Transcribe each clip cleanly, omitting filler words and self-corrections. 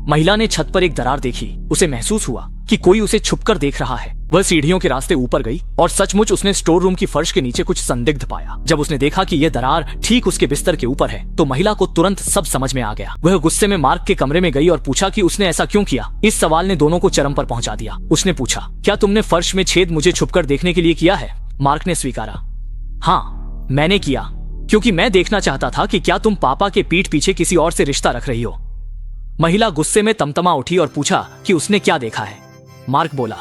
महिला ने छत पर एक दरार देखी। उसे महसूस हुआ कि कोई उसे छुपकर देख रहा है। वह सीढ़ियों के रास्ते ऊपर गई और सचमुच उसने स्टोर रूम की फर्श के नीचे कुछ संदिग्ध पाया। जब उसने देखा कि यह दरार ठीक उसके बिस्तर के ऊपर है तो महिला को तुरंत सब समझ में आ गया। वह गुस्से में मार्क के कमरे में गई और पूछा कि उसने ऐसा क्यों किया। इस सवाल ने दोनों को चरम पर पहुंचा दिया। उसने पूछा, क्या तुमने फर्श में छेद मुझे छुपकर देखने के लिए किया है? मार्क ने स्वीकारा, हाँ मैंने किया, क्योंकि मैं देखना चाहता था कि क्या तुम पापा के पीठ पीछे किसी और से रिश्ता रख रही हो। महिला गुस्से में तमतमा उठी और पूछा कि उसने क्या देखा है। मार्क बोला,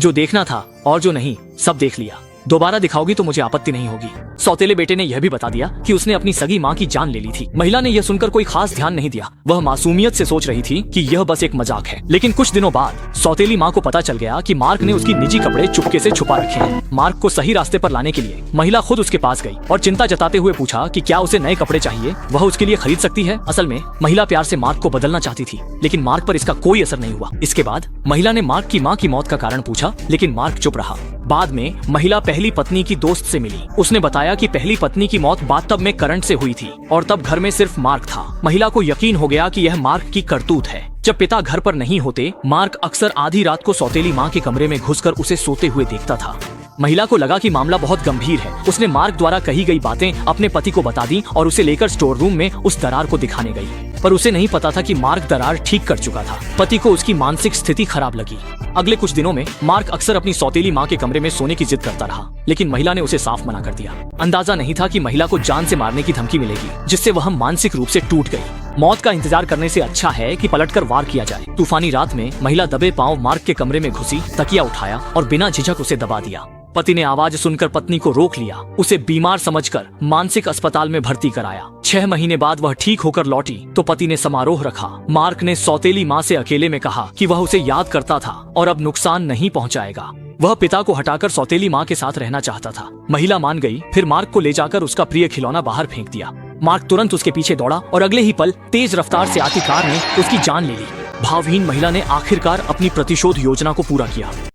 जो देखना था और जो नहीं सब देख लिया। दोबारा दिखाओगी तो मुझे आपत्ति नहीं होगी। सौतेले बेटे ने यह भी बता दिया कि उसने अपनी सगी माँ की जान ले ली थी। महिला ने यह सुनकर कोई खास ध्यान नहीं दिया। वह मासूमियत से सोच रही थी कि यह बस एक मजाक है। लेकिन कुछ दिनों बाद सौतेली माँ को पता चल गया कि मार्क ने उसकी निजी कपड़े चुपके से छुपा रखे हैं। मार्क को सही रास्ते पर लाने के लिए महिला खुद उसके पास गई और चिंता जताते हुए पूछा कि क्या उसे नए कपड़े चाहिए, वह उसके लिए खरीद सकती है। असल में महिला प्यार से मार्क को बदलना चाहती थी, लेकिन मार्क पर इसका कोई असर नहीं हुआ। इसके बाद महिला ने मार्क की माँ की मौत का कारण पूछा, लेकिन मार्क चुप रहा। बाद में महिला पहली पत्नी की दोस्त से मिली। उसने बताया कि पहली पत्नी की मौत बाथटब में करंट से हुई थी और तब घर में सिर्फ मार्क था। महिला को यकीन हो गया कि यह मार्क की करतूत है। जब पिता घर पर नहीं होते, मार्क अक्सर आधी रात को सौतेली माँ के कमरे में घुसकर उसे सोते हुए देखता था। महिला को लगा कि मामला बहुत गंभीर है। उसने मार्क द्वारा कही गई बातें अपने पति को बता दी और उसे लेकर स्टोर रूम में उस दरार को दिखाने गई। पर उसे नहीं पता था कि मार्क दरार ठीक कर चुका था। पति को उसकी मानसिक स्थिति खराब लगी। अगले कुछ दिनों में मार्क अक्सर अपनी सौतेली माँ के कमरे में सोने की जिद करता रहा, लेकिन महिला ने उसे साफ मना कर दिया। अंदाजा नहीं था कि महिला को जान से मारने की धमकी मिलेगी, जिससे वह मानसिक रूप से टूट गई। मौत का इंतजार करने से अच्छा है कि पलटकर वार किया जाए। तूफानी रात में महिला दबे पांव मार्क के कमरे में घुसी, तकिया उठाया और बिना झिझक उसे दबा दिया। पति ने आवाज सुनकर पत्नी को रोक लिया। उसे बीमार समझकर मानसिक अस्पताल में भर्ती कराया। 6 महीने बाद वह ठीक होकर लौटी तो पति ने समारोह रखा। मार्क ने सौतेली माँ से अकेले में कहा कि वह उसे याद करता था और अब नुकसान नहीं पहुंचाएगा। वह पिता को हटाकर सौतेली माँ के साथ रहना चाहता था। महिला मान गई। फिर मार्क को ले जाकर उसका प्रिय खिलौना बाहर फेंक दिया। मार्क तुरंत उसके पीछे दौड़ा और अगले ही पल तेज रफ्तार से आती कार ने उसकी जान ले ली। भावहीन महिला ने आखिरकार अपनी प्रतिशोध योजना को पूरा किया।